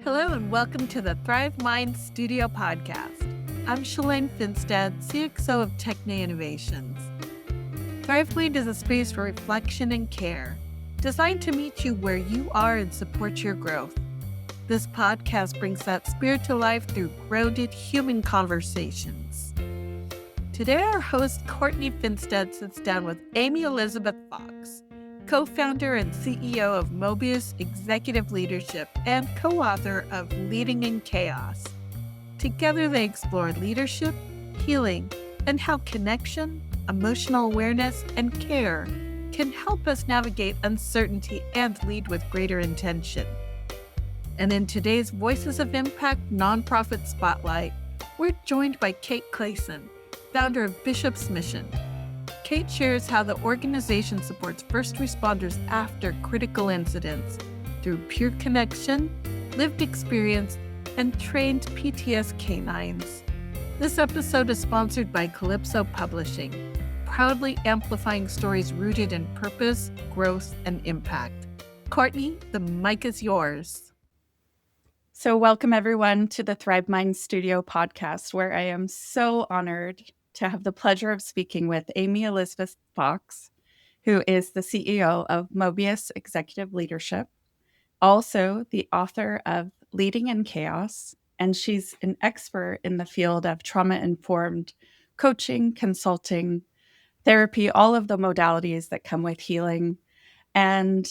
Hello and welcome to the ThriveMind Studio Podcast. I'm Courtney Finstad, CXO of Techne Innovations. ThriveMind is a space for reflection and care, designed to meet you where you are and support your growth. This podcast brings that spirit to life through grounded human conversations. Today, our host Courtney Finstad sits down with Amy Elizabeth Fox, co-founder and CEO of Mobius Executive Leadership and co-author of Leading in Chaos. Together, they explore leadership, healing, and how connection, emotional awareness, and care can help us navigate uncertainty and lead with greater intention. And in today's Voices of Impact nonprofit spotlight, we're joined by Kate Clayson, founder of Bishop's Mission. Kate shares how the organization supports first responders after critical incidents through peer connection, lived experience, and trained PTS canines. This episode is sponsored by Calypso Publishing, proudly amplifying stories rooted in purpose, growth, and impact. Courtney, the mic is yours. So welcome everyone to the ThriveMind Studio Podcast, where I am so honored to have the pleasure of speaking with Amy Elizabeth Fox, who is the CEO of Mobius Executive Leadership, also the author of Leading in Chaos, and she's an expert in the field of trauma-informed coaching, consulting, therapy, all of the modalities that come with healing. And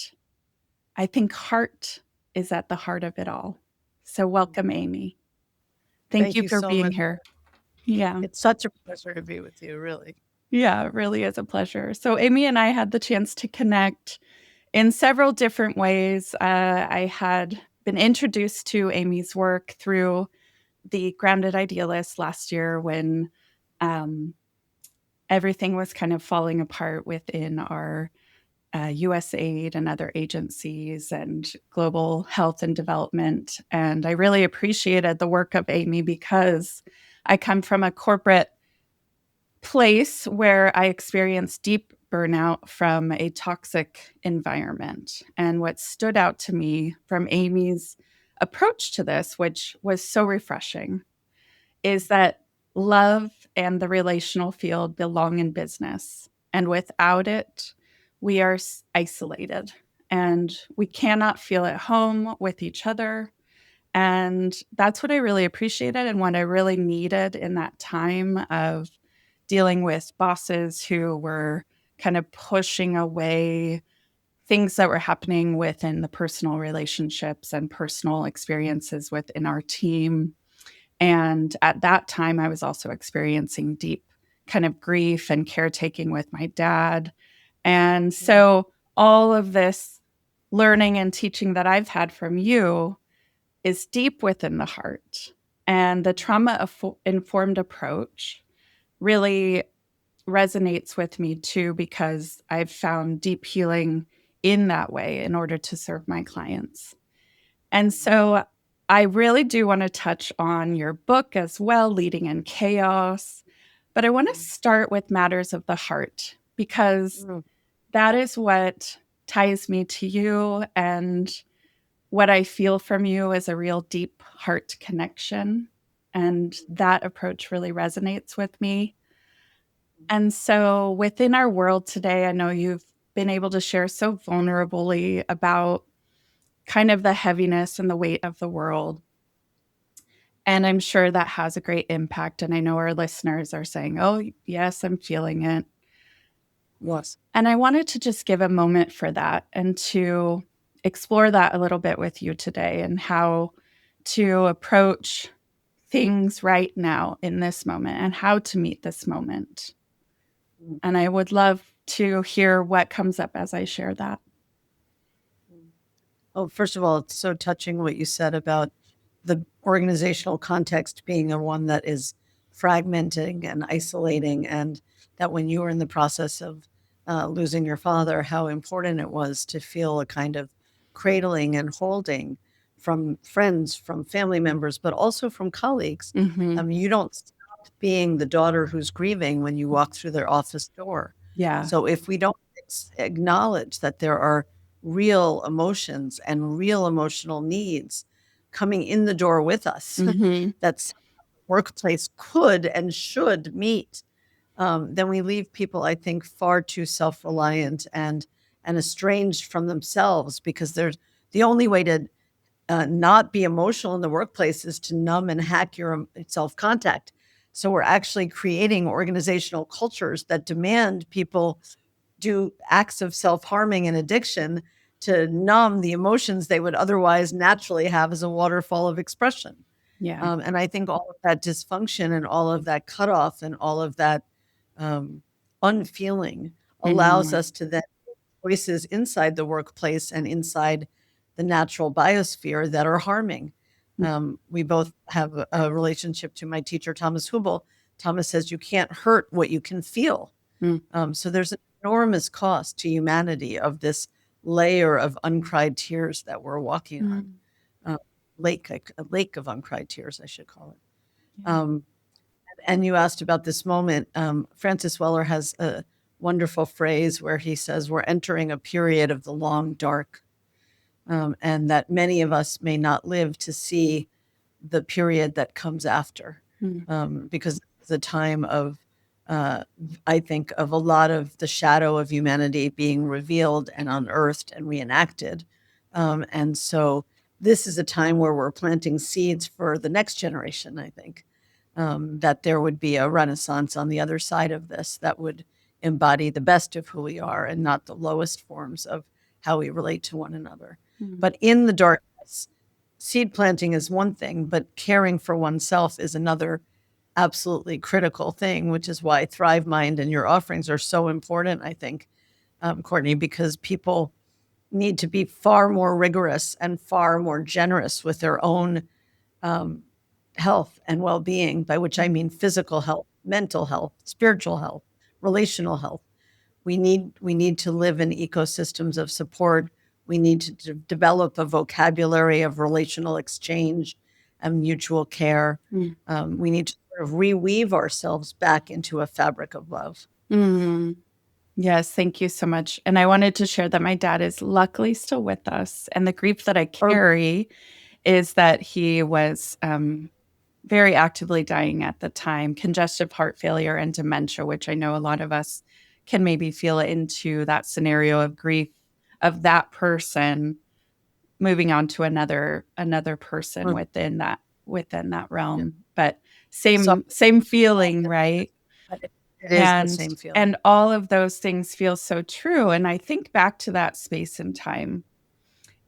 I think heart is at the heart of it all. So welcome, Amy. Thank you for so being much. here. Yeah. It's such a pleasure to be with you, really. Yeah, it really is a pleasure. So Amy and I had the chance to connect in several different ways. I had been introduced to Amy's work through the Grounded Idealist last year when everything was kind of falling apart within our USAID and other agencies and global health and development. And I really appreciated the work of Amy because I come from a corporate place where I experienced deep burnout from a toxic environment. And what stood out to me from Amy's approach to this, which was so refreshing, is that love and the relational field belong in business. And without it, we are isolated and we cannot feel at home with each other. And that's what I really appreciated and what I really needed in that time of dealing with bosses who were kind of pushing away things that were happening within the personal relationships and personal experiences within our team. And at that time, I was also experiencing deep kind of grief and caretaking with my dad. And so all of this learning and teaching that I've had from you is deep within the heart. And the trauma-informed approach really resonates with me too, because I've found deep healing in that way in order to serve my clients. And so I really do want to touch on your book as well, Leading in Chaos. But I want to start with matters of the heart, because that is what ties me to you, and what I feel from you is a real deep heart connection. And that approach really resonates with me. And so within our world today, I know you've been able to share so vulnerably about kind of the heaviness and the weight of the world. And I'm sure that has a great impact. And I know our listeners are saying, oh, yes, I'm feeling it. Yes. And I wanted to just give a moment for that and to explore that a little bit with you today, and how to approach things right now in this moment and how to meet this moment. And I would love to hear what comes up as I share that. Oh, first of all, it's so touching what you said about the organizational context being one that is fragmenting and isolating, and that when you were in the process of losing your father, how important it was to feel a kind of cradling and holding from friends, from family members, but also from colleagues. Mm-hmm. You don't stop being the daughter who's grieving when you walk through their office door. Yeah. So if we don't acknowledge that there are real emotions and real emotional needs coming in the door with us. That's workplace could and should meet. Then we leave people, I think, far too self-reliant and estranged from themselves, because there's the only way to not be emotional in the workplace is to numb and hack your self-contact. So we're actually creating organizational cultures that demand people do acts of self-harming and addiction to numb the emotions they would otherwise naturally have as a waterfall of expression. Yeah. And I think all of that dysfunction and all of that cutoff and all of that unfeeling allows us to then make choices inside the workplace and inside the natural biosphere that are harming. We both have a relationship to my teacher, Thomas Hubel. Thomas says you can't hurt what you can feel. So there's an enormous cost to humanity of this layer of uncried tears that we're walking on. A lake of uncried tears, I should call it. And you asked about this moment. Francis Weller has a wonderful phrase where he says, we're entering a period of the long dark, and that many of us may not live to see the period that comes after, because it's a time of, I think, of a lot of the shadow of humanity being revealed and unearthed and reenacted. And so this is a time where we're planting seeds for the next generation, I think, that there would be a renaissance on the other side of this that would embody the best of who we are and not the lowest forms of how we relate to one another. But in the darkness, seed planting is one thing, but caring for oneself is another absolutely critical thing, which is why ThriveMind and your offerings are so important, I think, Courtney, because people need to be far more rigorous and far more generous with their own health and well-being, by which I mean physical health, mental health, spiritual health, relational health. We need to live in ecosystems of support. We need to develop a vocabulary of relational exchange and mutual care. We need to sort of reweave ourselves back into a fabric of love. Yes, thank you so much. And I wanted to share that my dad is luckily still with us. And the grief that I carry is that he was very actively dying at the time, congestive heart failure and dementia, which I know a lot of us can maybe feel into that scenario of grief of that person moving on to another person within that realm. But same feeling, right? It is the same feeling. And all of those things feel so true. And I think back to that space and time,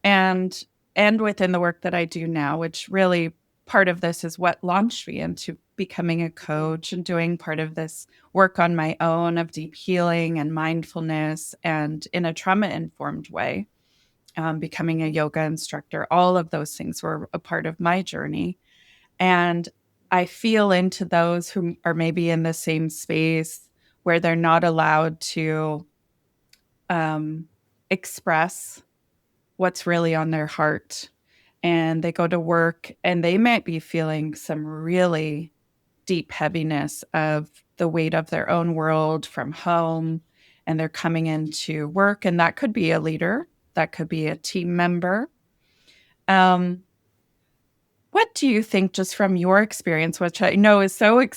and within the work that I do now, which really part of this is what launched me into becoming a coach and doing part of this work on my own of deep healing and mindfulness, and in a trauma-informed way, becoming a yoga instructor. All of those things were a part of my journey. And I feel into those who are maybe in the same space where they're not allowed to express what's really on their heart. And they go to work and they might be feeling some really deep heaviness of the weight of their own world from home. And they're coming into work, and that could be a leader, that could be a team member. What do you think, just from your experience, which I know is so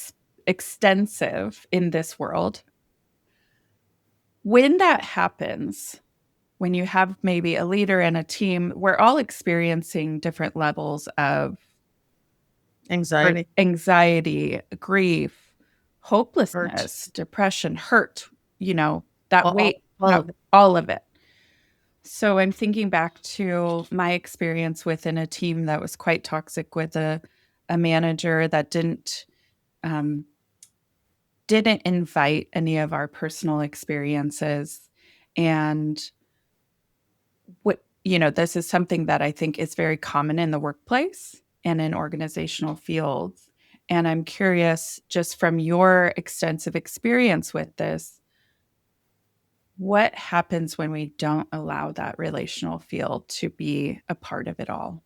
extensive in this world, when that happens, when you have maybe a leader and a team, we're all experiencing different levels of anxiety, grief, hopelessness, depression, hurt, that weight, all of it. So I'm thinking back to my experience within a team that was quite toxic, with a manager that didn't invite any of our personal experiences. And this is something that I think is very common in the workplace and in organizational fields. And I'm curious, just from your extensive experience with this, what happens when we don't allow that relational field to be a part of it all?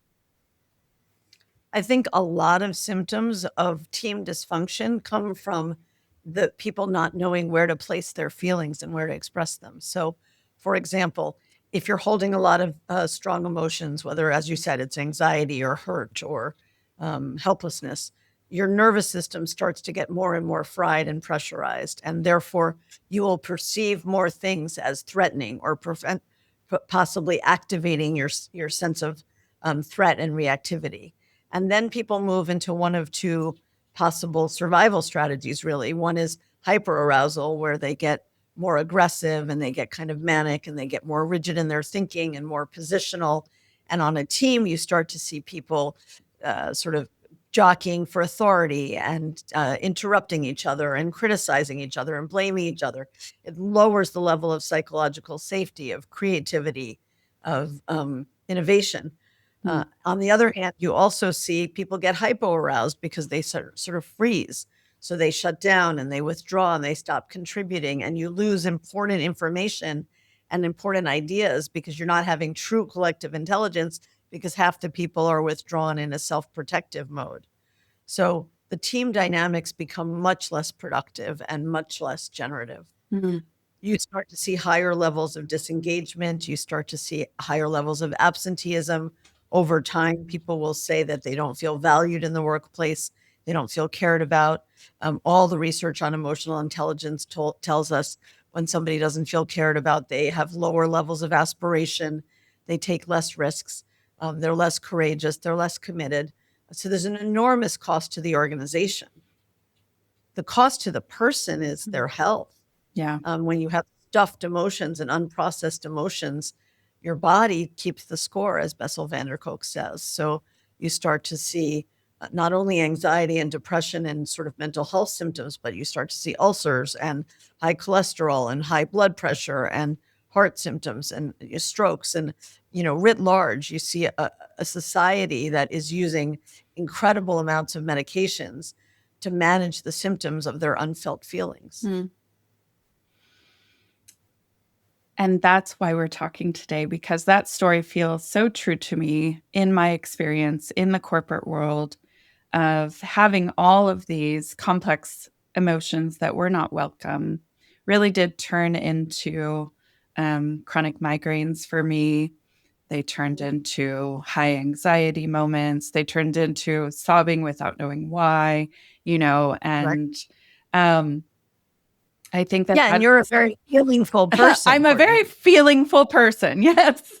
I think a lot of symptoms of team dysfunction come from the people not knowing where to place their feelings and where to express them. So, for example, if you're holding a lot of strong emotions, whether, as you said, it's anxiety or hurt or helplessness, your nervous system starts to get more and more fried and pressurized. And therefore, you will perceive more things as threatening or possibly activating your sense of threat and reactivity. And then people move into one of two possible survival strategies, really. One is hyperarousal, where they get more aggressive and they get kind of manic and they get more rigid in their thinking and more positional. And on a team, you start to see people sort of jockeying for authority and interrupting each other and criticizing each other and blaming each other. It lowers the level of psychological safety, of creativity, of innovation. On the other hand, you also see people get hypoaroused because they sort of freeze. So they shut down and they withdraw and they stop contributing, and you lose important information and important ideas because you're not having true collective intelligence, because half the people are withdrawn in a self-protective mode. So the team dynamics become much less productive and much less generative. Mm-hmm. You start to see higher levels of disengagement. You start to see higher levels of absenteeism. Over time, people will say that they don't feel valued in the workplace. They don't feel cared about. All the research on emotional intelligence tells us when somebody doesn't feel cared about, they have lower levels of aspiration. They take less risks. They're less courageous. They're less committed. So there's an enormous cost to the organization. The cost to the person is their health. Yeah. When you have stuffed emotions and unprocessed emotions, your body keeps the score, as Bessel van der Kolk says. So you start to see not only anxiety and depression and sort of mental health symptoms, but you start to see ulcers and high cholesterol and high blood pressure and heart symptoms and strokes. And, writ large, you see a society that is using incredible amounts of medications to manage the symptoms of their unfelt feelings. Mm. And that's why we're talking today, because that story feels so true to me in my experience in the corporate world of having all of these complex emotions that were not welcome. Really did turn into chronic migraines for me. They turned into high anxiety moments. They turned into sobbing without knowing why, and I think that and you're a very feelingful person. I'm a very feelingful person. Yes.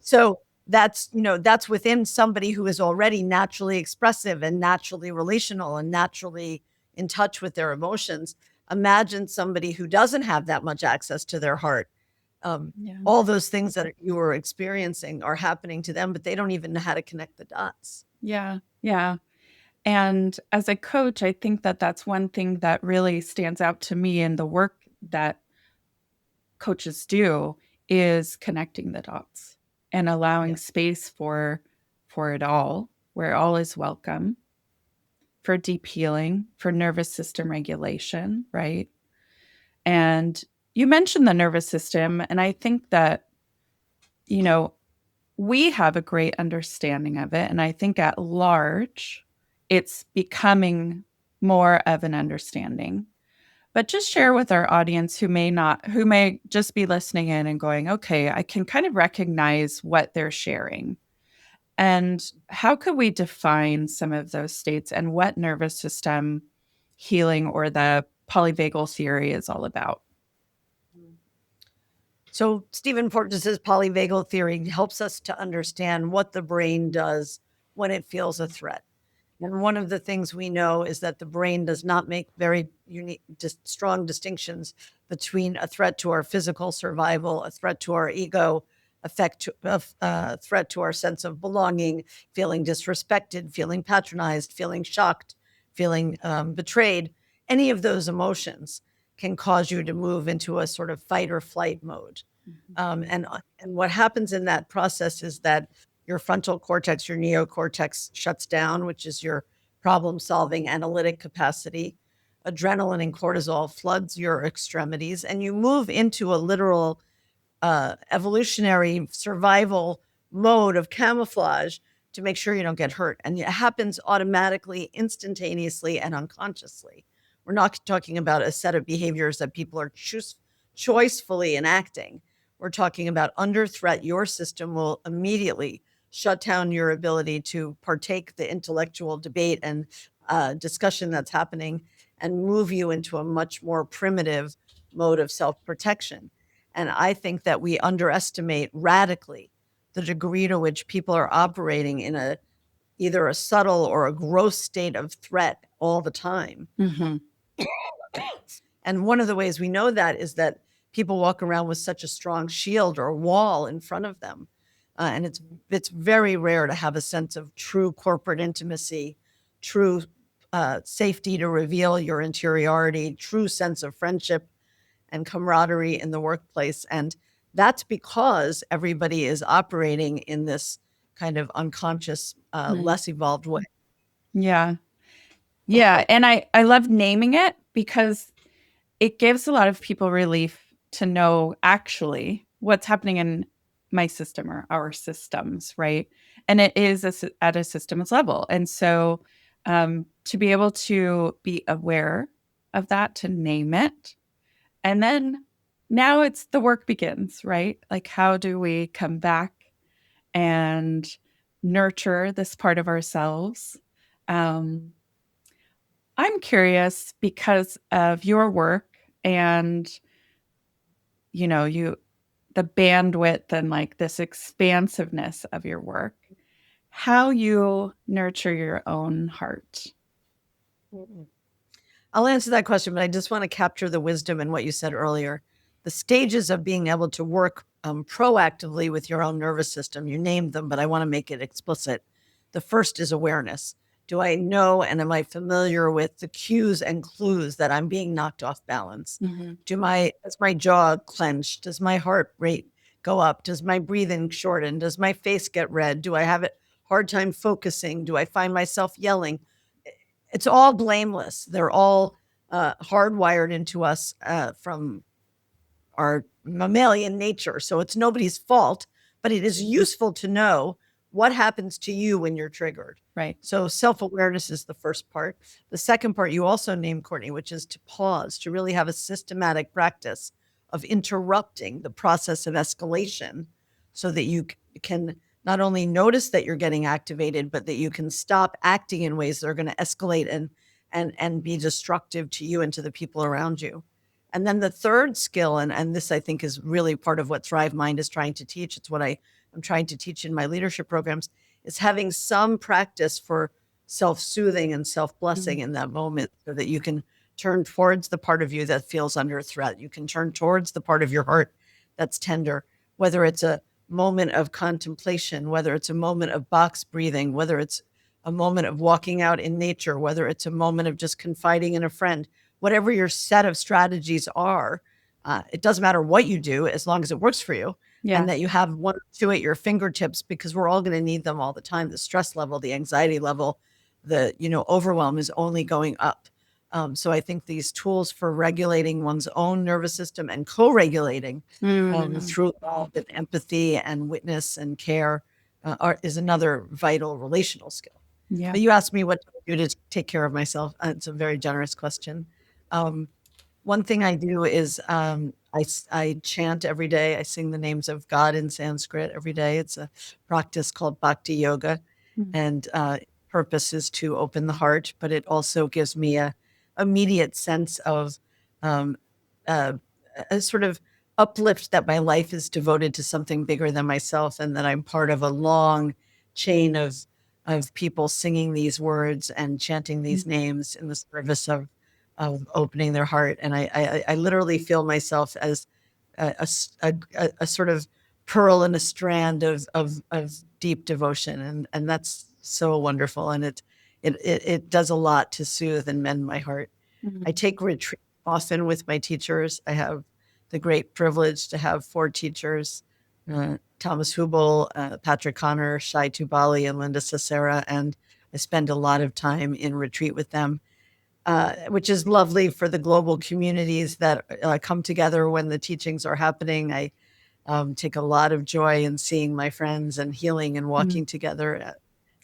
So that's within somebody who is already naturally expressive and naturally relational and naturally in touch with their emotions. Imagine somebody who doesn't have that much access to their heart. All those things that you were experiencing are happening to them, but they don't even know how to connect the dots. Yeah. Yeah. And as a coach, I think that that's one thing that really stands out to me in the work that coaches do is connecting the dots and allowing space for it all, where all is welcome, for deep healing, for nervous system regulation, right? And you mentioned the nervous system, and I think that, we have a great understanding of it. And I think at large, it's becoming more of an understanding. But just share with our audience who may just be listening in and going, okay, I can kind of recognize what they're sharing. And how could we define some of those states and what nervous system healing or the polyvagal theory is all about? So Stephen Porges's polyvagal theory helps us to understand what the brain does when it feels a threat. And one of the things we know is that the brain does not make very unique, strong distinctions between a threat to our physical survival, a threat to our ego, a threat to our sense of belonging, feeling disrespected, feeling patronized, feeling shocked, feeling betrayed. Any of those emotions can cause you to move into a sort of fight or flight mode. And what happens in that process is that your frontal cortex, your neocortex shuts down, which is your problem-solving analytic capacity. Adrenaline and cortisol floods your extremities, and you move into a literal evolutionary survival mode of camouflage to make sure you don't get hurt. And it happens automatically, instantaneously, and unconsciously. We're not talking about a set of behaviors that people are choicefully enacting. we're talking about under threat, your system will immediately shut down your ability to partake the intellectual debate and discussion that's happening and move you into a much more primitive mode of self-protection. And I think that we underestimate radically the degree to which people are operating in either a subtle or a gross state of threat all the time. Mm-hmm. And one of the ways we know that is that people walk around with such a strong shield or wall in front of them. And it's very rare to have a sense of true corporate intimacy, true safety to reveal your interiority, true sense of friendship and camaraderie in the workplace. And that's because everybody is operating in this kind of unconscious, less evolved way. Yeah. Yeah. And I love naming it because it gives a lot of people relief to know actually what's happening in my system or our systems, right? And it is at a systems level. And so to be able to be aware of that, to name it, and then now it's the work begins, right? Like, how do we come back and nurture this part of ourselves? I'm curious because of your work and, the bandwidth and like this expansiveness of your work, how you nurture your own heart. I'll answer that question, but I just want to capture the wisdom in what you said earlier. The stages of being able to work proactively with your own nervous system, you named them, but I want to make it explicit. The first is awareness. Do I know and am I familiar with the cues and clues that I'm being knocked off balance? Mm-hmm. Does my jaw clench? Does my heart rate go up? Does my breathing shorten? Does my face get red? Do I have a hard time focusing? Do I find myself yelling? It's all blameless. They're all hardwired into us from our mammalian nature. So it's nobody's fault, but it is useful to know what happens to you when you're triggered. Right. So self-awareness is the first part. The second part you also named, Courtney, which is to pause, to really have a systematic practice of interrupting the process of escalation so that you can not only notice that you're getting activated, but that you can stop acting in ways that are going to escalate and be destructive to you and to the people around you. And then the third skill, and this I think is really part of what ThriveMind is trying to teach. It's what I'm trying to teach in my leadership programs, is having some practice for self-soothing and self-blessing in that moment so that you can turn towards the part of you that feels under threat. You can turn towards the part of your heart that's tender, whether it's a moment of contemplation, whether it's a moment of box breathing, whether it's a moment of walking out in nature, whether it's a moment of just confiding in a friend, whatever your set of strategies are, it doesn't matter what you do as long as it works for you. Yeah. And that you have one or two at your fingertips, because we're all going to need them all the time. The stress level, the anxiety level, the overwhelm is only going up. So I think these tools for regulating one's own nervous system and co-regulating through love and empathy and witness and care is another vital relational skill. Yeah. But you asked me what to do to take care of myself. It's a very generous question. One thing I do is I chant every day. I sing the names of God in Sanskrit every day. It's a practice called Bhakti Yoga, and purpose is to open the heart, but it also gives me a immediate sense of a sort of uplift that my life is devoted to something bigger than myself, and that I'm part of a long chain of people singing these words and chanting these names in the service of opening their heart. And I literally feel myself as a sort of pearl in a strand of deep devotion. And that's so wonderful. And it does a lot to soothe and mend my heart. Mm-hmm. I take retreat often with my teachers. I have the great privilege to have 4 teachers, Thomas Hubel, Patrick Connor, Shai Tubali, and Linda Cicera. And I spend a lot of time in retreat with them, which is lovely for the global communities that come together when the teachings are happening. I take a lot of joy in seeing my friends and healing and walking together at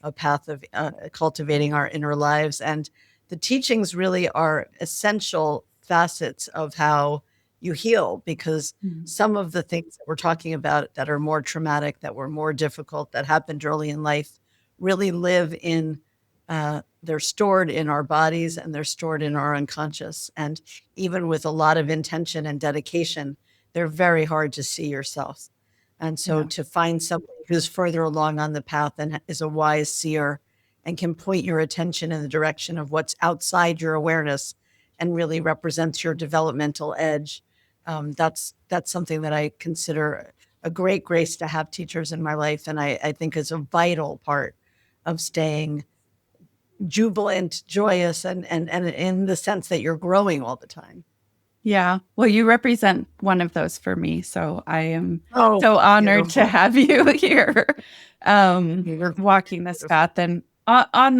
a path of cultivating our inner lives. And the teachings really are essential facets of how you heal, because Mm. some of the things that we're talking about that are more traumatic, that were more difficult, that happened early in life, really live in, they're stored in our bodies and they're stored in our unconscious. And even with a lot of intention and dedication, they're very hard to see yourself. And so Yeah. to find somebody who's further along on the path and is a wise seer and can point your attention in the direction of what's outside your awareness and really represents your developmental edge, that's something that I consider a great grace to have teachers in my life. And I think is a vital part of staying jubilant, joyous, and in the sense that you're growing all the time. Yeah. Well, you represent one of those for me. So I am Oh, so honored to beautiful. have you here, You're walking this beautiful. path. And on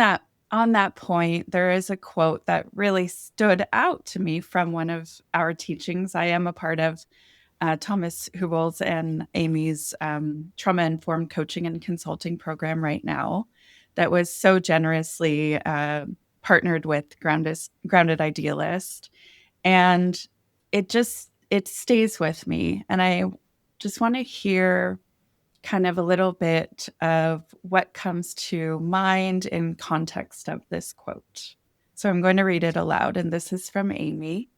that point, there is a quote that really stood out to me from one of our teachings. I am a part of Thomas Hubel's and Amy's trauma-informed coaching and consulting program right now that was so generously partnered with Grounded Idealist. And it stays with me. And I just want to hear kind of a little bit of what comes to mind in context of this quote. So I'm going to read it aloud, and this is from Amy.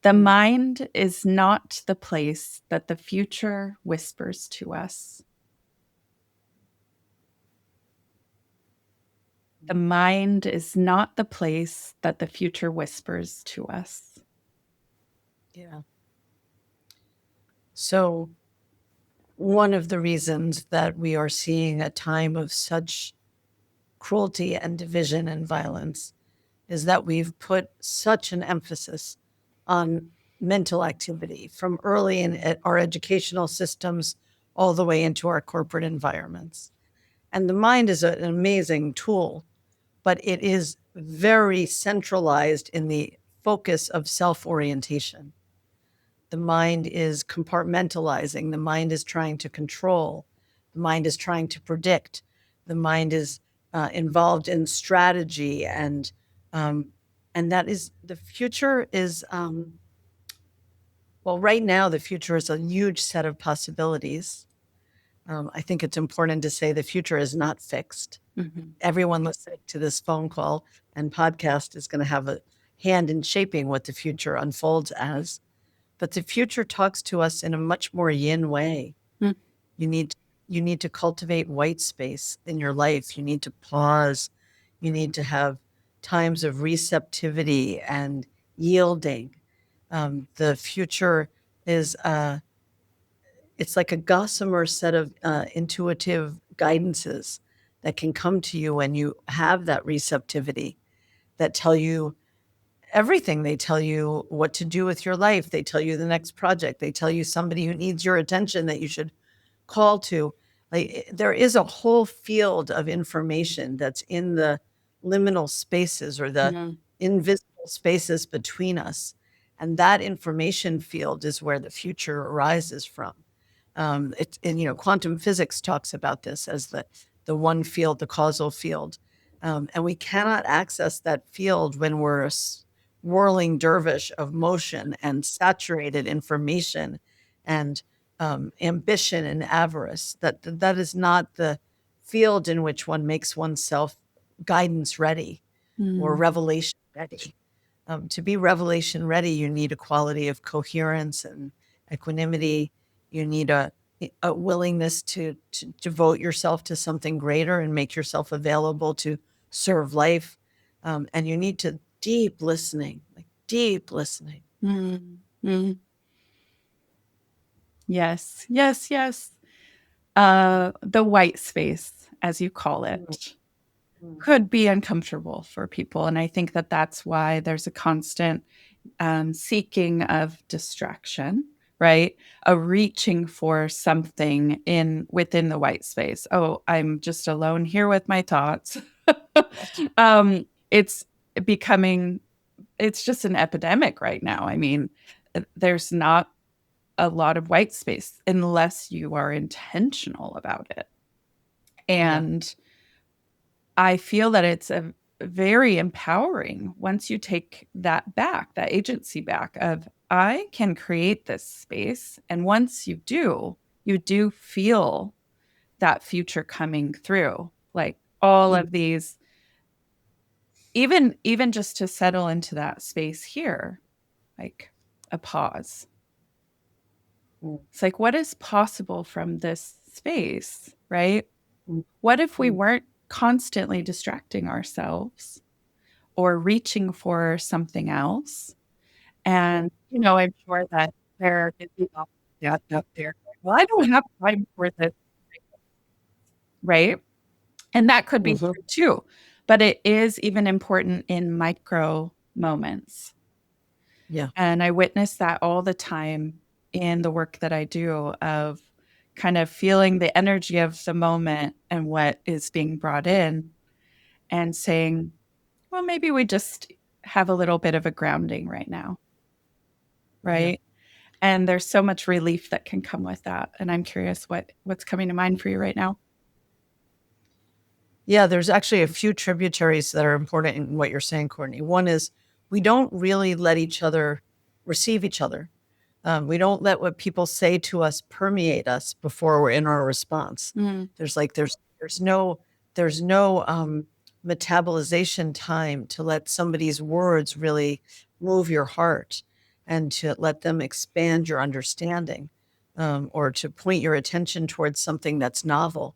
The mind is not the place that the future whispers to us. The mind is not the place that the future whispers to us. Yeah. So one of the reasons that we are seeing a time of such cruelty and division and violence is that we've put such an emphasis on mental activity from early in our educational systems all the way into our corporate environments. And the mind is an amazing tool, but it is very centralized in the focus of self-orientation. The mind is compartmentalizing. The mind is trying to control. The mind is trying to predict. The mind is involved in strategy, and that is the future is well, right now the future is a huge set of possibilities. I think it's important to say the future is not fixed. Mm-hmm. Everyone listening to this phone call and podcast is going to have a hand in shaping what the future unfolds as. But the future talks to us in a much more yin way. Mm. You need to cultivate white space in your life. You need to pause. You need to have times of receptivity and yielding. The future is it's like a gossamer set of intuitive guidances that can come to you when you have that receptivity, that tell you everything. They tell you what to do with your life. They tell you the next project. They tell you somebody who needs your attention that you should call to. Like, there is a whole field of information that's in the liminal spaces or the Mm-hmm. invisible spaces between us. And that information field is where the future arises from. And quantum physics talks about this as the one field, the causal field. And we cannot access that field when we're a whirling dervish of motion and saturated information and ambition and avarice. That is not the field in which one makes oneself guidance ready or revelation ready. To be revelation ready, you need a quality of coherence and equanimity. You need a willingness to devote yourself to something greater and make yourself available to serve life. And you need to deep listening, like deep listening. Mm-hmm. Yes, yes, yes. The white space, as you call it, could be uncomfortable for people. And I think that that's why there's a constant seeking of distraction, right? A reaching for something within the white space. Oh, I'm just alone here with my thoughts. It's becoming, it's just an epidemic right now. I mean, there's not a lot of white space unless you are intentional about it. Yeah. And I feel that it's very empowering once you take that back, that agency back of, I can create this space. And once you do feel that future coming through, like all of these, even just to settle into that space here, like a pause. It's like, what is possible from this space, right? What if we weren't constantly distracting ourselves or reaching for something else? And, I'm sure that there is people out there. Well, I don't have time for this, right? And that could be true too. But it is even important in micro moments. Yeah. And I witness that all the time in the work that I do, of kind of feeling the energy of the moment and what is being brought in, and saying, well, maybe we just have a little bit of a grounding right now. Right. Yeah. And there's so much relief that can come with that. And I'm curious what's coming to mind for you right now. Yeah, there's actually a few tributaries that are important in what you're saying, Courtney. One is we don't really let each other receive each other. We don't let what people say to us permeate us before we're in our response. There's no metabolization time to let somebody's words really move your heart and to let them expand your understanding, or to point your attention towards something that's novel,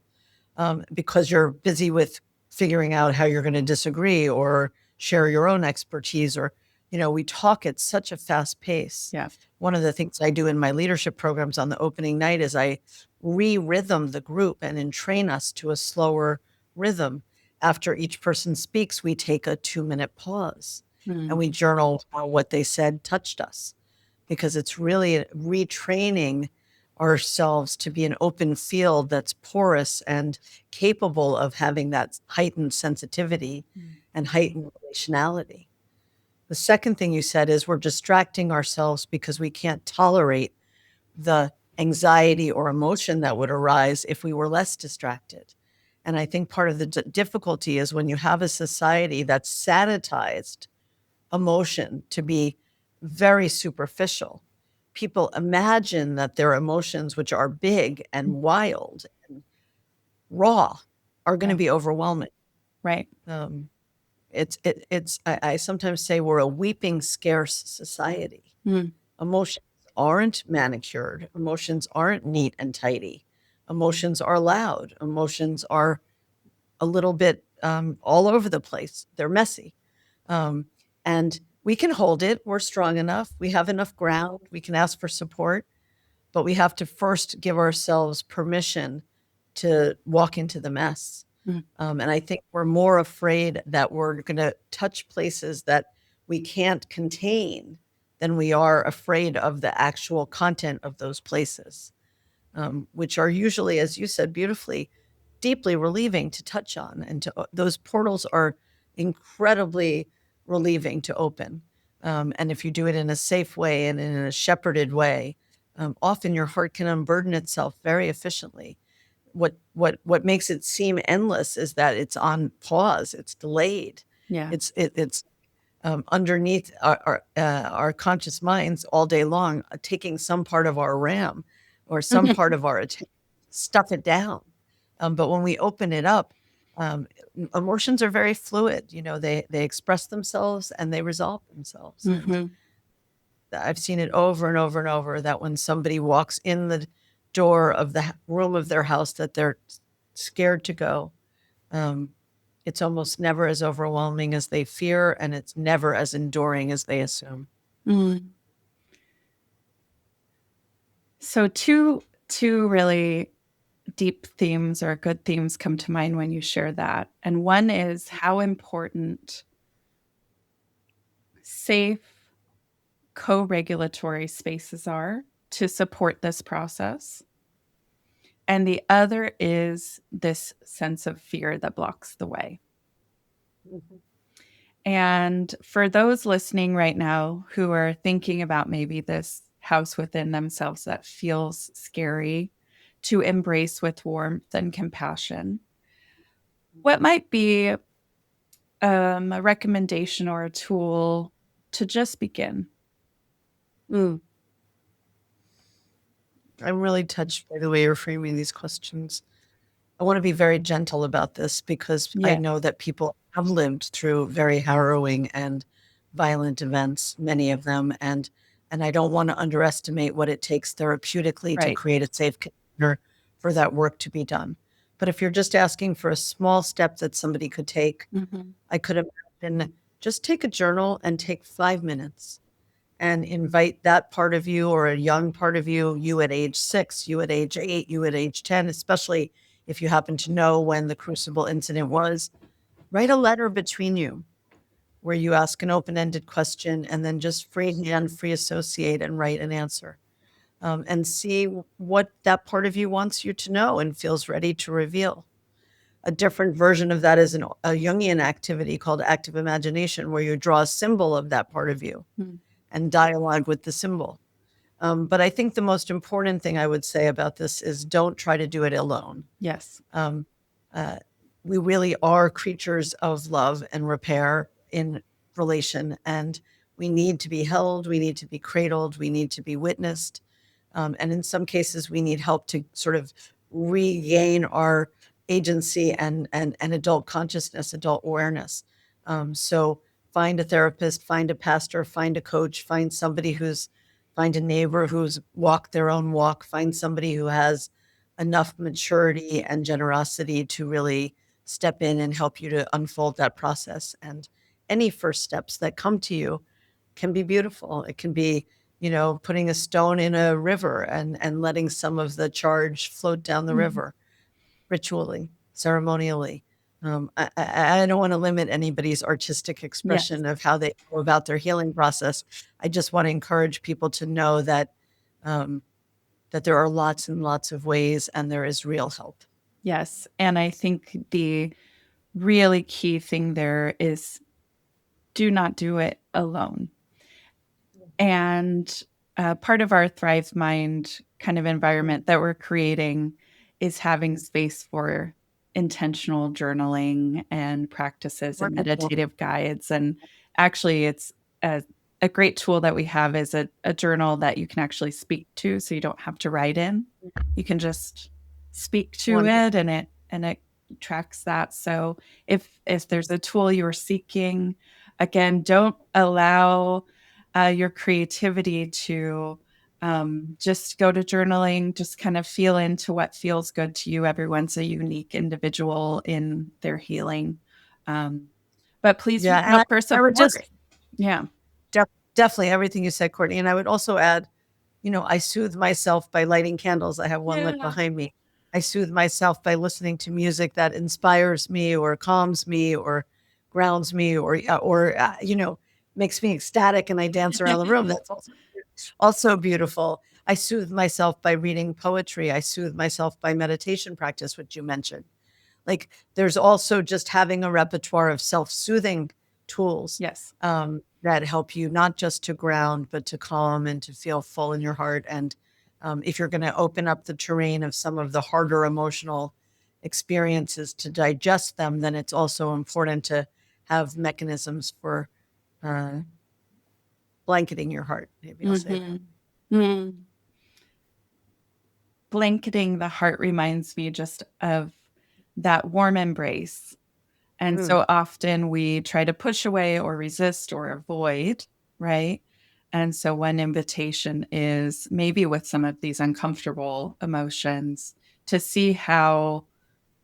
because you're busy with figuring out how you're going to disagree or share your own expertise, or we talk at such a fast pace. Yeah. One of the things I do in my leadership programs on the opening night is I re-rhythm the group and entrain us to a slower rhythm. After each person speaks, we take a 2-minute pause and we journal how what they said touched us, because it's really retraining ourselves to be an open field that's porous and capable of having that heightened sensitivity and heightened relationality. The second thing you said is we're distracting ourselves because we can't tolerate the anxiety or emotion that would arise if we were less distracted. And I think part of the difficulty is when you have a society that's sanitized emotion to be very superficial. People imagine that their emotions, which are big and wild and raw, are going to be overwhelming. Right. I sometimes say we're a weeping scarce society. Emotions aren't manicured. Emotions aren't neat and tidy. Emotions are loud. Emotions are a little bit all over the place. They're messy. And we can hold it. We're strong enough. We have enough ground. We can ask for support, but we have to first give ourselves permission to walk into the mess. And I think we're more afraid that we're going to touch places that we can't contain than we are afraid of the actual content of those places, which are usually, as you said beautifully, deeply relieving to touch on. And those portals are incredibly relieving to open. And if you do it in a safe way and in a shepherded way, often your heart can unburden itself very efficiently. What makes it seem endless is that it's on pause, it's delayed. Yeah. It's underneath our conscious minds all day long, taking some part of our RAM or some part of our attention, stuff it down. But when we open it up, emotions are very fluid. They express themselves and they resolve themselves. And I've seen it over and over and over that when somebody walks in the door of the room of their house that they're scared to go, it's almost never as overwhelming as they fear, and it's never as enduring as they assume. So two really deep themes or good themes come to mind when you share that. And one is how important safe co-regulatory spaces are to support this process. And the other is this sense of fear that blocks the way. And for those listening right now who are thinking about maybe this house within themselves that feels scary to embrace with warmth and compassion, what might be a recommendation or a tool to just begin? Mm. I'm really touched by the way you're framing these questions. I want to be very gentle about this because I Yeah, know that people have lived through very harrowing and violent events, many of them, and I don't want to underestimate what it takes therapeutically to right. create a safe container for that work to be done. But if you're just asking for a small step that somebody could take, Mhm. I could imagine just take a journal and take 5 minutes and invite that part of you or a young part of you, you at age 6, you at age 8, you at age 10, especially if you happen to know when the crucible incident was, write a letter between you where you ask an open-ended question and then just freehand, free associate and write an answer. And see what that part of you wants you to know and feels ready to reveal. A different version of that is a Jungian activity called active imagination, where you draw a symbol of that part of you Mm. and dialogue with the symbol. But I think the most important thing I would say about this is don't try to do it alone. Yes. Um, uh, we really are creatures of love and repair in relation, and we need to be held, we need to be cradled, we need to be witnessed. And in some cases, we need help to sort of regain our agency and adult consciousness, adult awareness. So find a therapist, find a pastor, find a coach, find a neighbor who's walked their own walk, find somebody who has enough maturity and generosity to really step in and help you to unfold that process. And any first steps that come to you can be beautiful. It can be, putting a stone in a river and letting some of the charge float down the Mhm. river ritually, ceremonially. I don't want to limit anybody's artistic Yes. expression of how they go about their healing process. I just want to encourage people to know um, that there are lots and lots of ways, and there is real help. Yes. And I think the really key thing there is do not do it alone. And part of our Thrive Mind kind of environment that we're creating is having space for intentional journaling and practices and Wonderful. meditative guides. And actually, it's a great tool that we have is a journal that you can actually speak to, so you don't have to write in. You can just speak to it, Wonderful. and it tracks that. So if there's a tool you're seeking, again, don't allow your creativity to just go to journaling, just kind of feel into what feels good to you. Everyone's a unique individual in their healing. Um, but please Yeah. reach And out for I would support. just Yeah. definitely everything you said, Courtney. And I would also add, I soothe myself by lighting candles. I have one lit Yeah. behind me. I soothe myself by listening to music that inspires me or calms me or grounds me or makes me ecstatic and I dance around the room. That's also beautiful. I soothe myself by reading poetry. I soothe myself by meditation practice, which you mentioned. Like there's also just having a repertoire of self-soothing tools Yes. that help you not just to ground, but to calm and to feel full in your heart. And if you're going to open up the terrain of some of the harder emotional experiences to digest them, then it's also important to have mechanisms for uh, blanketing your heart. Maybe I'll say that. Mm. Blanketing the heart reminds me just of that warm embrace. And Mm. so often we try to push away or resist or avoid, right? And so one invitation is maybe with some of these uncomfortable emotions to see how,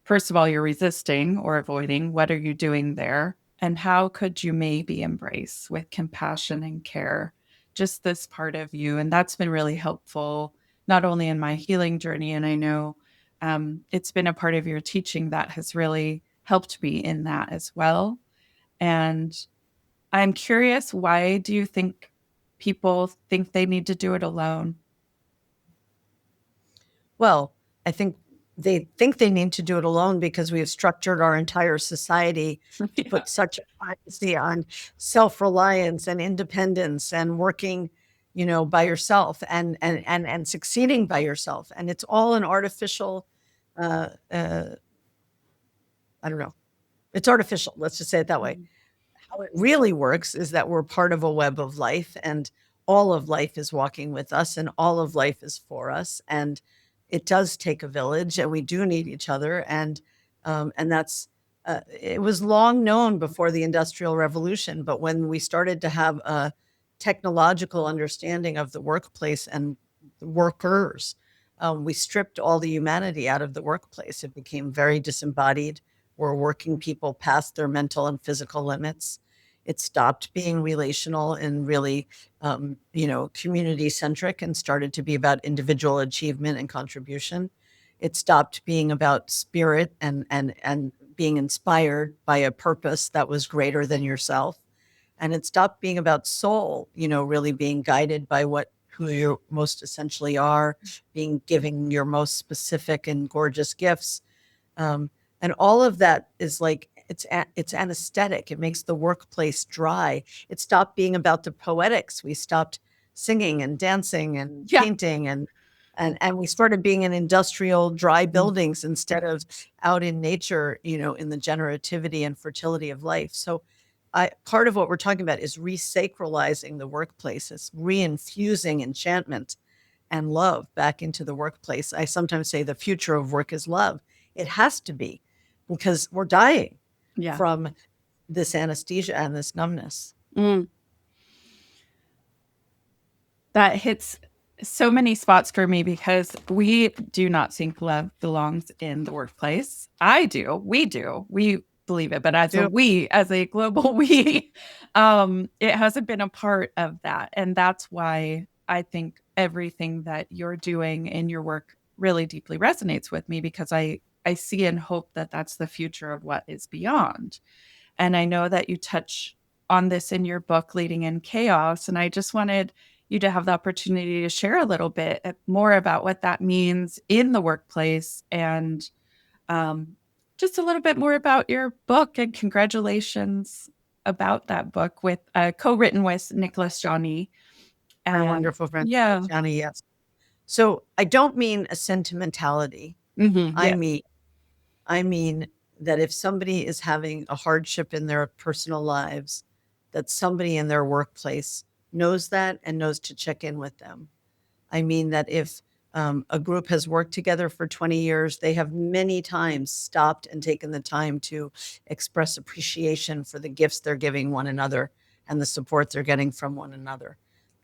first of all, you're resisting or avoiding. What are you doing there? And how could you maybe embrace with compassion and care just this part of you? And that's been really helpful, not only in my healing journey, and I know it's been a part of your teaching that has really helped me in that as well. And I'm curious, why do you think people think they need to do it alone? Well, I think they need to do it alone because we have structured our entire society to Yeah. put such emphasis on self-reliance and independence and working, by yourself and succeeding by yourself. And it's all an artificial, I don't know, It's artificial. Let's just say it that way. How it really works is that we're part of a web of life, and all of life is walking with us, and all of life is for us. And it does take a village, and we do need each other. And that's it was long known before the Industrial Revolution, but when we started to have a technological understanding of the workplace and the workers, we stripped all the humanity out of the workplace. It became very disembodied. We're working people past their mental and physical limits. It stopped being relational and really, community centric, and started to be about individual achievement and contribution. It stopped being about spirit and being inspired by a purpose that was greater than yourself. And it stopped being about soul, really being guided by who you most essentially are, being giving your most specific and gorgeous gifts. And all of that is like, it's anesthetic. It makes the workplace dry. It stopped being about the poetics. We stopped singing and dancing and painting, and we started being in industrial dry buildings instead of out in nature, in the generativity and fertility of life. So part of what we're talking about is resacralizing the workplace. It's reinfusing enchantment and love back into the workplace. I sometimes say the future of work is love. It has to be, because we're dying from this anesthesia and this numbness. That hits so many spots for me, because we do not think love belongs in the workplace. I do. We do. We believe it, but as a global we, it hasn't been a part of that. And that's why I think everything that you're doing in your work really deeply resonates with me, because I see and hope that that's the future of what is beyond. And I know that you touch on this in your book, Leading in Chaos. And I just wanted you to have the opportunity to share a little bit more about what that means in the workplace, and just a little bit more about your book. And congratulations about that book, with co-written with Nicholas Johnny. Our wonderful friend, Johnny, yes. So I don't mean a sentimentality. I mean that if somebody is having a hardship in their personal lives, that somebody in their workplace knows that and knows to check in with them. I mean that if a group has worked together for 20 years, they have many times stopped and taken the time to express appreciation for the gifts they're giving one another and the support they're getting from one another.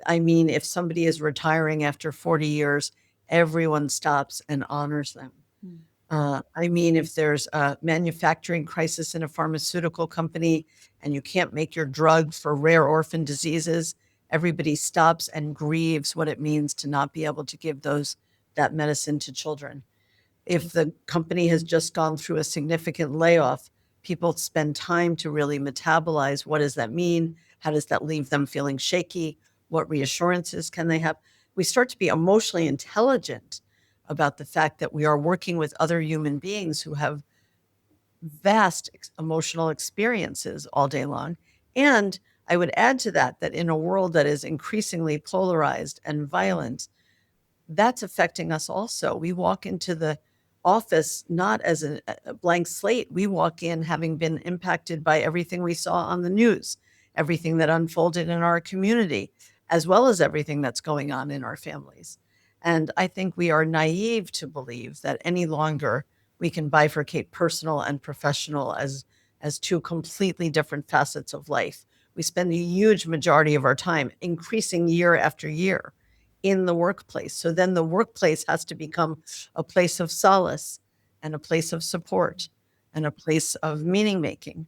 I mean, if somebody is retiring after 40 years, everyone stops and honors them. I mean, if there's a manufacturing crisis in a pharmaceutical company and you can't make your drug for rare orphan diseases, everybody stops and grieves what it means to not be able to give that medicine to children. If the company has just gone through a significant layoff, people spend time to really metabolize. What does that mean? How does that leave them feeling shaky? What reassurances can they have? We start to be emotionally intelligent about the fact that we are working with other human beings who have vast emotional experiences all day long. And I would add to that in a world that is increasingly polarized and violent, that's affecting us also. We walk into the office not as a blank slate. We walk in having been impacted by everything we saw on the news, everything that unfolded in our community, as well as everything that's going on in our families. And I think we are naive to believe that any longer we can bifurcate personal and professional as two completely different facets of life. We spend a huge majority of our time, increasing year after year, in the workplace. So then the workplace has to become a place of solace and a place of support and a place of meaning making.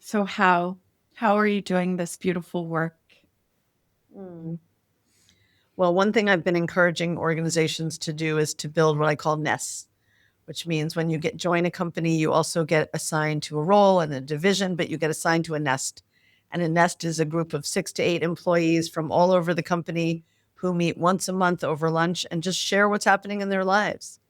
So how are you doing this beautiful work? Well, one thing I've been encouraging organizations to do is to build what I call nests, which means when you join a company, you also get assigned to a role and a division, but you get assigned to a nest. And a nest is a group of 6 to 8 employees from all over the company who meet once a month over lunch and just share what's happening in their lives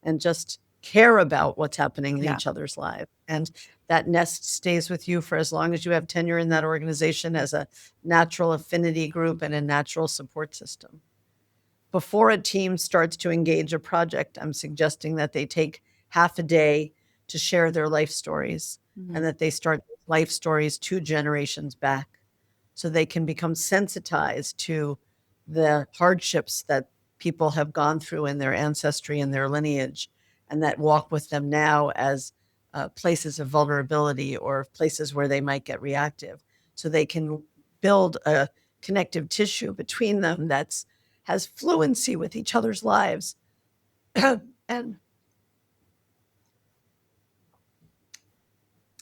and just care about what's happening in each other's lives. And that nest stays with you for as long as you have tenure in that organization as a natural affinity group and a natural support system. Before a team starts to engage a project, I'm suggesting that they take half a day to share their life stories, and that they start life stories 2 generations back, so they can become sensitized to the hardships that people have gone through in their ancestry and their lineage, and that walk with them now as places of vulnerability or places where they might get reactive, so they can build a connective tissue between them that's has fluency with each other's lives. And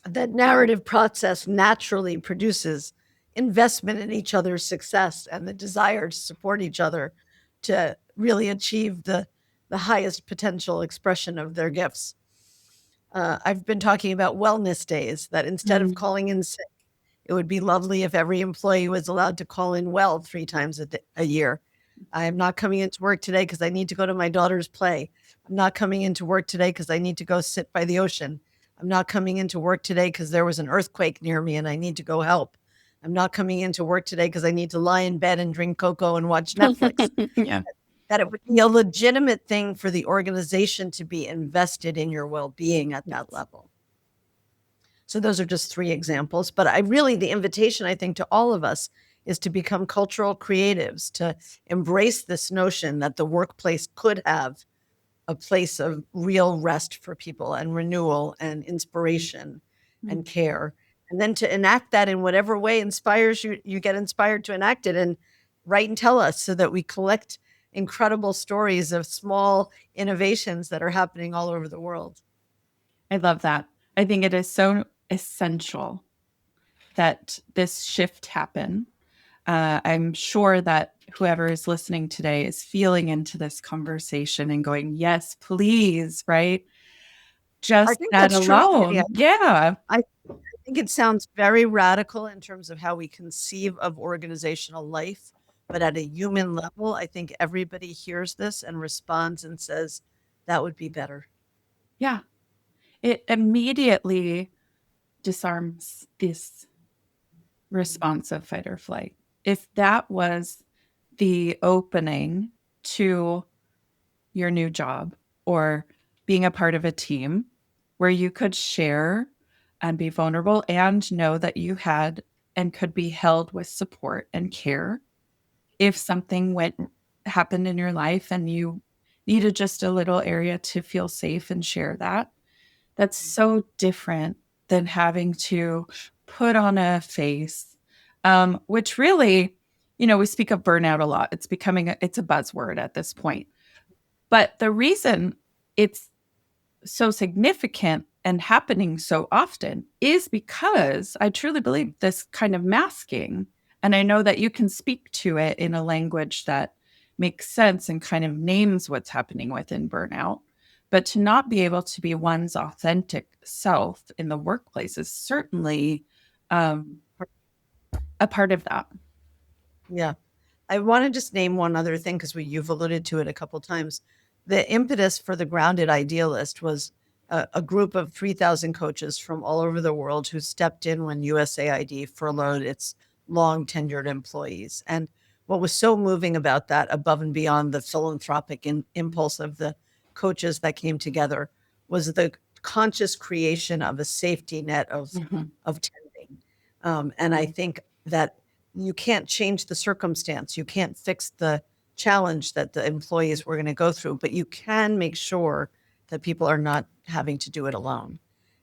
that narrative process naturally produces investment in each other's success and the desire to support each other to really achieve the highest potential expression of their gifts. I've been talking about wellness days, that instead of calling in sick, it would be lovely if every employee was allowed to call in well 3 times a year. I am not coming into work today because I need to go to my daughter's play. I'm not coming into work today because I need to go sit by the ocean. I'm not coming into work today because there was an earthquake near me and I need to go help. I'm not coming into work today because I need to lie in bed and drink cocoa and watch Netflix. Yeah. That it would be a legitimate thing for the organization to be invested in your well-being at that level. So those are just 3 examples. But the invitation, I think, to all of us is to become cultural creatives, to embrace this notion that the workplace could have a place of real rest for people and renewal and inspiration and care. And then to enact that in whatever way inspires you, you get inspired to enact it, and write and tell us so that we collect incredible stories of small innovations that are happening all over the world. I love that. I think it is so essential that this shift happen. I'm sure that whoever is listening today is feeling into this conversation and going, yes, please, right? Just that alone. True. Yeah. I think it sounds very radical in terms of how we conceive of organizational life. But at a human level, I think everybody hears this and responds and says, that would be better. Yeah. It immediately disarms this response of fight or flight. If that was the opening to your new job or being a part of a team where you could share and be vulnerable and know that you had and could be held with support and care, if something happened in your life and you needed just a little area to feel safe and share that, that's so different than having to put on a face, which really, we speak of burnout a lot. It's becoming it's a buzzword at this point. But the reason it's so significant and happening so often is because I truly believe this kind of masking, and I know that you can speak to it in a language that makes sense and kind of names what's happening within burnout. But to not be able to be one's authentic self in the workplace is certainly a part of that. Yeah. I want to just name one other thing because you've alluded to it a couple times. The impetus for the Grounded Idealist was a group of 3,000 coaches from all over the world who stepped in when USAID furloughed its long tenured employees. And what was so moving about that, above and beyond the philanthropic impulse of the coaches that came together, was the conscious creation of a safety net of tending. And I think that you can't change the circumstance. You can't fix the challenge that the employees were going to go through, but you can make sure that people are not having to do it alone.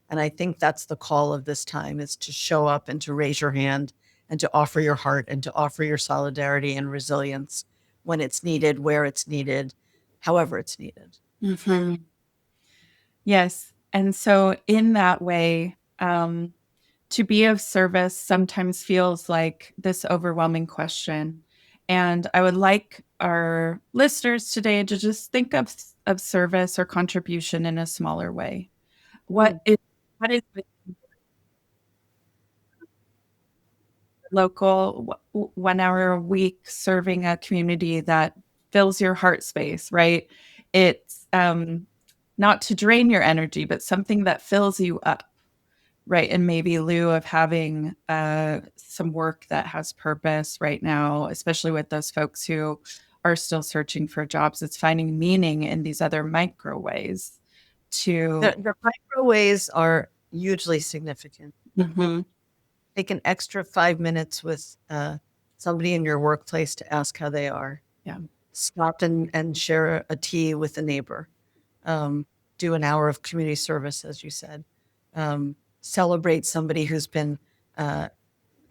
And I think that's the call of this time, is to show up and to raise your hand and to offer your heart and to offer your solidarity and resilience when it's needed, where it's needed, however it's needed. Yes. And so in that way, to be of service sometimes feels like this overwhelming question. And I would like our listeners today to just think of service or contribution in a smaller way. What is local 1 hour a week serving a community that fills your heart space, right? It's not to drain your energy, but something that fills you up. Right. And maybe lieu of having some work that has purpose right now, especially with those folks who are still searching for jobs, it's finding meaning in these other micro ways to The micro ways are hugely significant. Mhm. Take an extra 5 minutes with somebody in your workplace to ask how they are. Yeah. Stop and share a tea with a neighbor. Do an hour of community service, as you said. Celebrate somebody who's been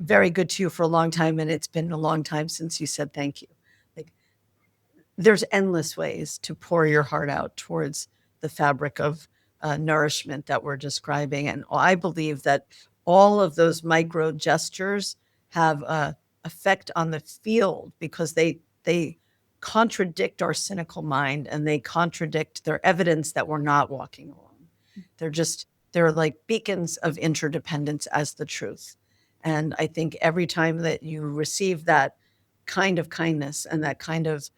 very good to you for a long time, and it's been a long time since you said thank you. Like, there's endless ways to pour your heart out towards the fabric of nourishment that we're describing. And I believe that all of those micro gestures have a effect on the field because they contradict our cynical mind and they contradict their evidence that we're not walking alone. They're like beacons of interdependence as the truth. And I think every time that you receive that kind of kindness and that kind of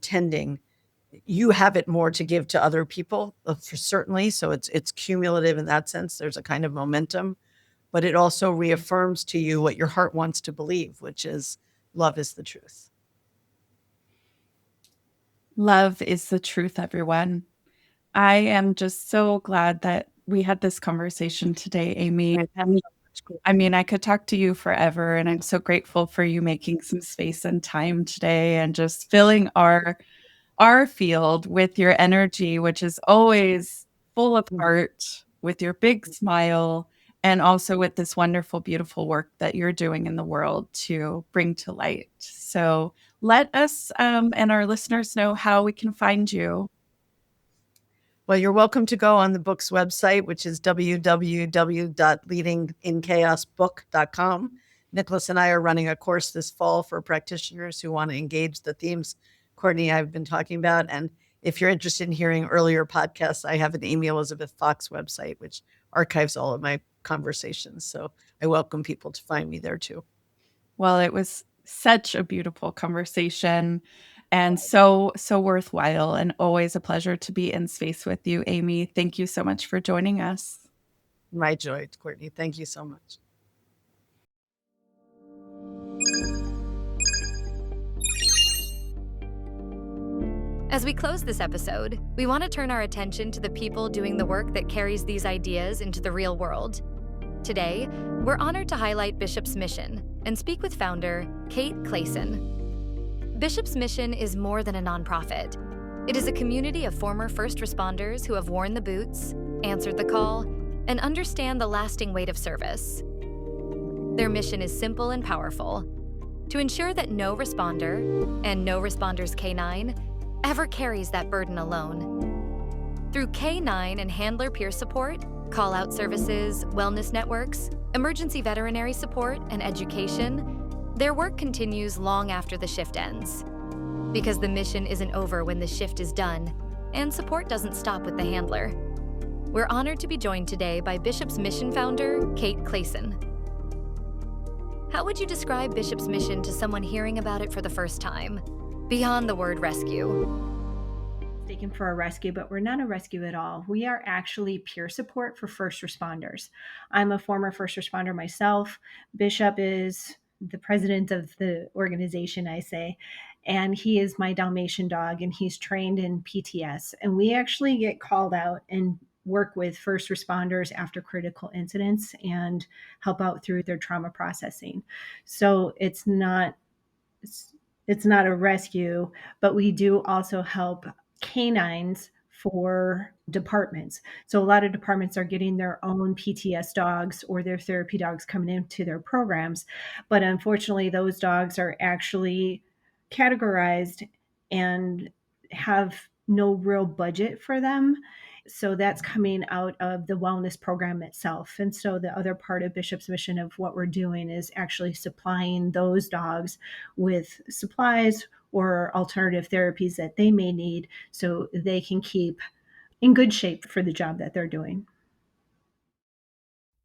tending, you have it more to give to other people, for certainly. So it's cumulative in that sense. There's a kind of momentum, but it also reaffirms to you what your heart wants to believe, which is love is the truth. Love is the truth, everyone. I am just so glad that we had this conversation today, Amy. And I mean, I could talk to you forever, and I'm so grateful for you making some space and time today and just filling our field with your energy, which is always full of heart, with your big smile, and also with this wonderful, beautiful work that you're doing in the world to bring to light. So let us and our listeners know how we can find you. Well, you're welcome to go on the book's website, which is www.leadinginchaosbook.com. Nicholas and I are running a course this fall for practitioners who want to engage the themes Courtney and I have been talking about. And if you're interested in hearing earlier podcasts, I have an Amy Elizabeth Fox website, which archives all of my conversations. So I welcome people to find me there too. Well, it was such a beautiful conversation and so worthwhile, and always a pleasure to be in space with you, Amy. Thank you so much for joining us. My joy, Courtney. Thank you so much. As we close this episode, we want to turn our attention to the people doing the work that carries these ideas into the real world. Today, we're honored to highlight Bishop's Mission and speak with founder Kate Clayson. Bishop's Mission is more than a nonprofit. It is a community of former first responders who have worn the boots, answered the call, and understand the lasting weight of service. Their mission is simple and powerful: to ensure that no responder, and no responder's K9, ever carries that burden alone. Through K9 and handler peer support, call-out services, wellness networks, emergency veterinary support, and education, their work continues long after the shift ends. Because the mission isn't over when the shift is done, and support doesn't stop with the handler. We're honored to be joined today by Bishop's Mission founder, Kate Clayson. How would you describe Bishop's Mission to someone hearing about it for the first time, beyond the word rescue? Taken for a rescue, but we're not a rescue at all. We are actually peer support for first responders. I'm a former first responder myself. Bishop is the president of the organization, I say, and he is my Dalmatian dog, and he's trained in PTS. And we actually get called out and work with first responders after critical incidents and help out through their trauma processing. So it's not a rescue, but we do also help canines for departments. So a lot of departments are getting their own PTS dogs or their therapy dogs coming into their programs. But unfortunately, those dogs are actually categorized and have no real budget for them. So that's coming out of the wellness program itself. And so the other part of Bishop's Mission of what we're doing is actually supplying those dogs with supplies or alternative therapies that they may need so they can keep in good shape for the job that they're doing.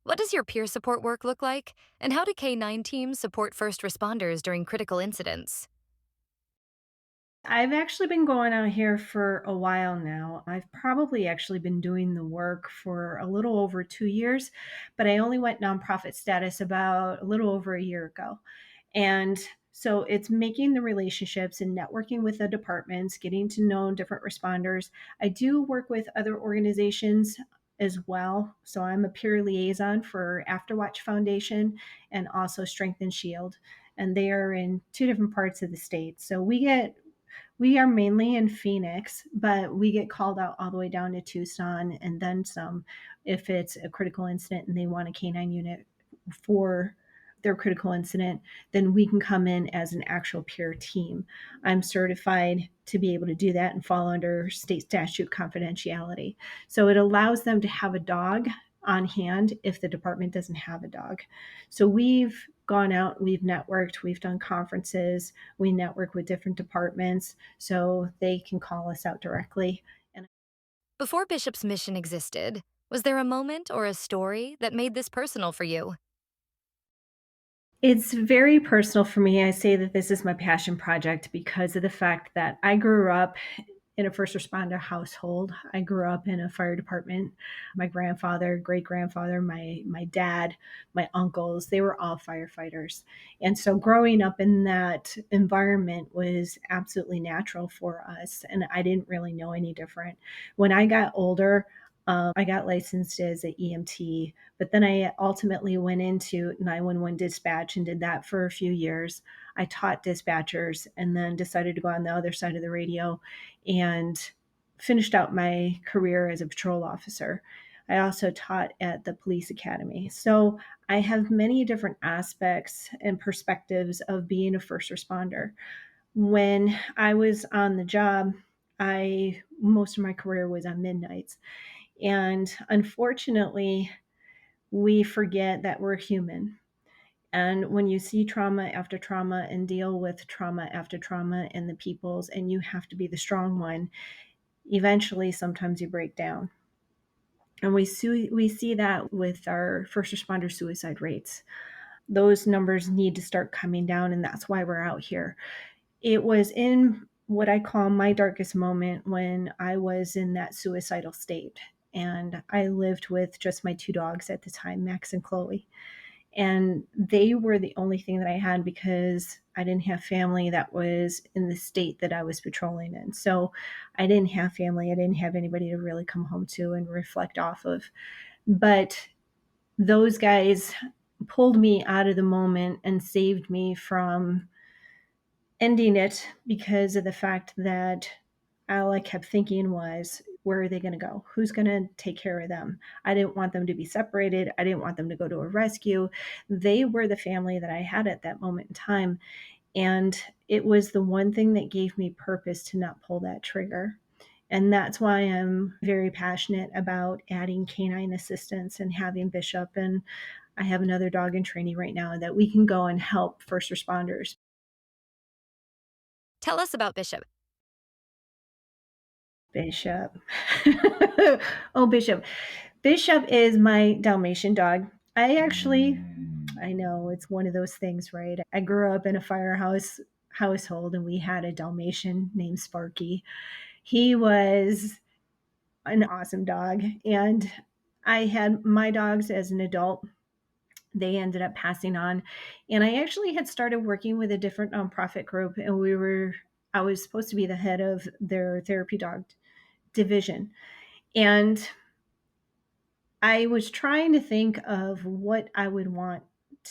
What does your peer support work look like, and how do K9 teams support first responders during critical incidents? I've actually been going out here for a while now. I've probably actually been doing the work for a little over 2 years, but I only went nonprofit status about a little over a year ago. And So it's making the relationships and networking with the departments, getting to know different responders. I do work with other organizations as well. So I'm a peer liaison for Afterwatch Foundation and also Strength and Shield. And they are in two different parts of the state. So we are mainly in Phoenix, but we get called out all the way down to Tucson and then some if it's a critical incident and they want a canine unit for their critical incident, then we can come in as an actual peer team. I'm certified to be able to do that and fall under state statute confidentiality. So it allows them to have a dog on hand if the department doesn't have a dog. So we've gone out, we've networked, we've done conferences, we network with different departments so they can call us out directly. Before Bishop's mission existed, was there a moment or a story that made this personal for you? It's very personal for me. I say that this is my passion project because of the fact that I grew up in a first responder household. I grew up in a fire department. My grandfather, great grandfather, my dad, my uncles, they were all firefighters. And so growing up in that environment was absolutely natural for us. And I didn't really know any different. When I got older, I got licensed as an EMT, but then I ultimately went into 911 dispatch and did that for a few years. I taught dispatchers and then decided to go on the other side of the radio and finished out my career as a patrol officer. I also taught at the police academy. So I have many different aspects and perspectives of being a first responder. When I was on the job, I most of my career was on midnights. And unfortunately, we forget that we're human. And when you see trauma after trauma and deal with trauma after trauma and the people's, and you have to be the strong one, eventually sometimes you break down. And we see that with our first responder suicide rates. Those numbers need to start coming down, and that's why we're out here. It was in what I call my darkest moment when I was in that suicidal state. And I lived with just my two dogs at the time, Max and Chloe. And they were the only thing that I had because I didn't have family that was in the state that I was patrolling in. So I didn't have family. I didn't have anybody to really come home to and reflect off of. But those guys pulled me out of the moment and saved me from ending it because of the fact that all I kept thinking was, where are they going to go? Who's going to take care of them? I didn't want them to be separated. I didn't want them to go to a rescue. They were the family that I had at that moment in time. And it was the one thing that gave me purpose to not pull that trigger. And that's why I'm very passionate about adding canine assistance and having Bishop. And I have another dog in training right now that we can go and help first responders. Tell us about Bishop. Bishop. Oh, Bishop. Bishop is my Dalmatian dog. I know it's one of those things, right? I grew up in a firehouse household and we had a Dalmatian named Sparky. He was an awesome dog. And I had my dogs as an adult. They ended up passing on. And I actually had started working with a different nonprofit group, and I was supposed to be the head of their therapy dog division. And I was trying to think of what I would want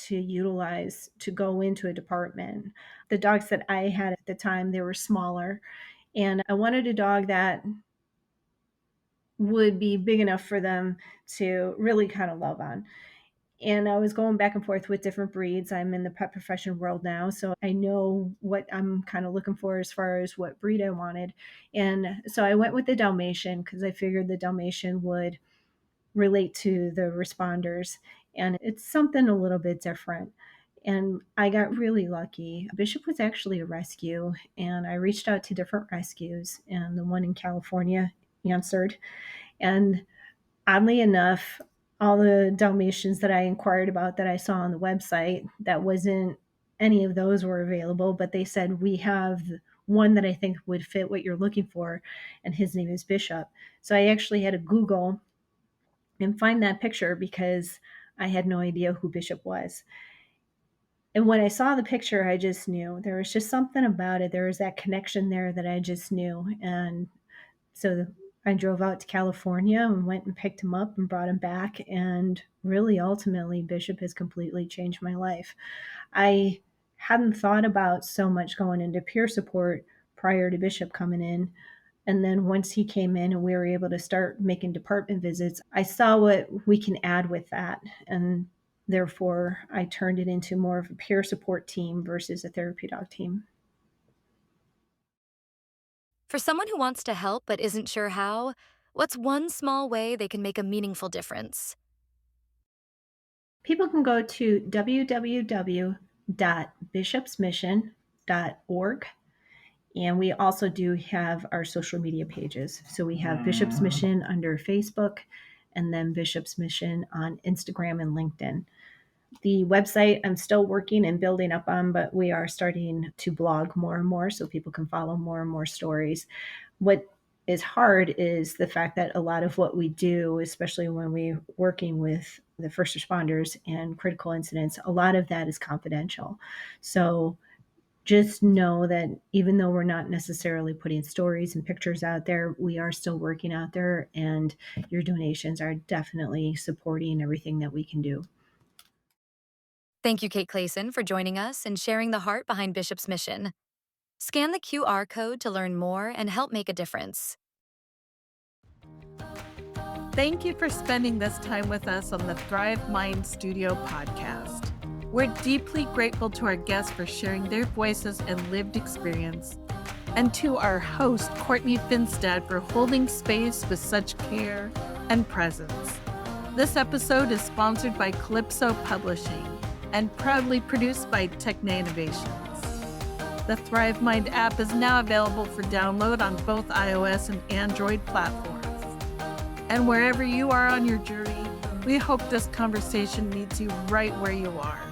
to utilize to go into a department. The dogs that I had at the time, they were smaller, and I wanted a dog that would be big enough for them to really kind of love on. And I was going back and forth with different breeds. I'm in the pet profession world now, so I know what I'm kind of looking for as far as what breed I wanted. And so I went with the Dalmatian because I figured the Dalmatian would relate to the responders. And it's something a little bit different. And I got really lucky. Bishop was actually a rescue, and I reached out to different rescues, and the one in California answered. And oddly enough, all the Dalmatians that I inquired about that I saw on the website, that wasn't any of those were available, but they said, we have one that I think would fit what you're looking for, and his name is Bishop. So I actually had to Google and find that picture because I had no idea who Bishop was. And when I saw the picture, I just knew there was just something about it. There was that connection there that I just knew. And so I drove out to California and went and picked him up and brought him back. And really, ultimately, Bishop has completely changed my life. I hadn't thought about so much going into peer support prior to Bishop coming in. And then once he came in and we were able to start making department visits, I saw what we can add with that. And therefore, I turned it into more of a peer support team versus a therapy dog team. For someone who wants to help but isn't sure how, what's one small way they can make a meaningful difference? People can go to www.bishopsmission.org. And we also do have our social media pages. So we have Bishop's Mission under Facebook, and then Bishop's Mission on Instagram and LinkedIn. The website I'm still working and building up on, but we are starting to blog more and more so people can follow more and more stories. What is hard is the fact that a lot of what we do, especially when we're working with the first responders and critical incidents, a lot of that is confidential. So just know that even though we're not necessarily putting stories and pictures out there, we are still working out there, and your donations are definitely supporting everything that we can do. Thank you, Kate Clayson, for joining us and sharing the heart behind Bishop's mission. Scan the QR code to learn more and help make a difference. Thank you for spending this time with us on the ThriveMind Studio Podcast. We're deeply grateful to our guests for sharing their voices and lived experience, and to our host, Courtney Finstad, for holding space with such care and presence. This episode is sponsored by Calypso Publishing and proudly produced by Techne Innovations. The ThriveMind app is now available for download on both iOS and Android platforms. And wherever you are on your journey, we hope this conversation meets you right where you are.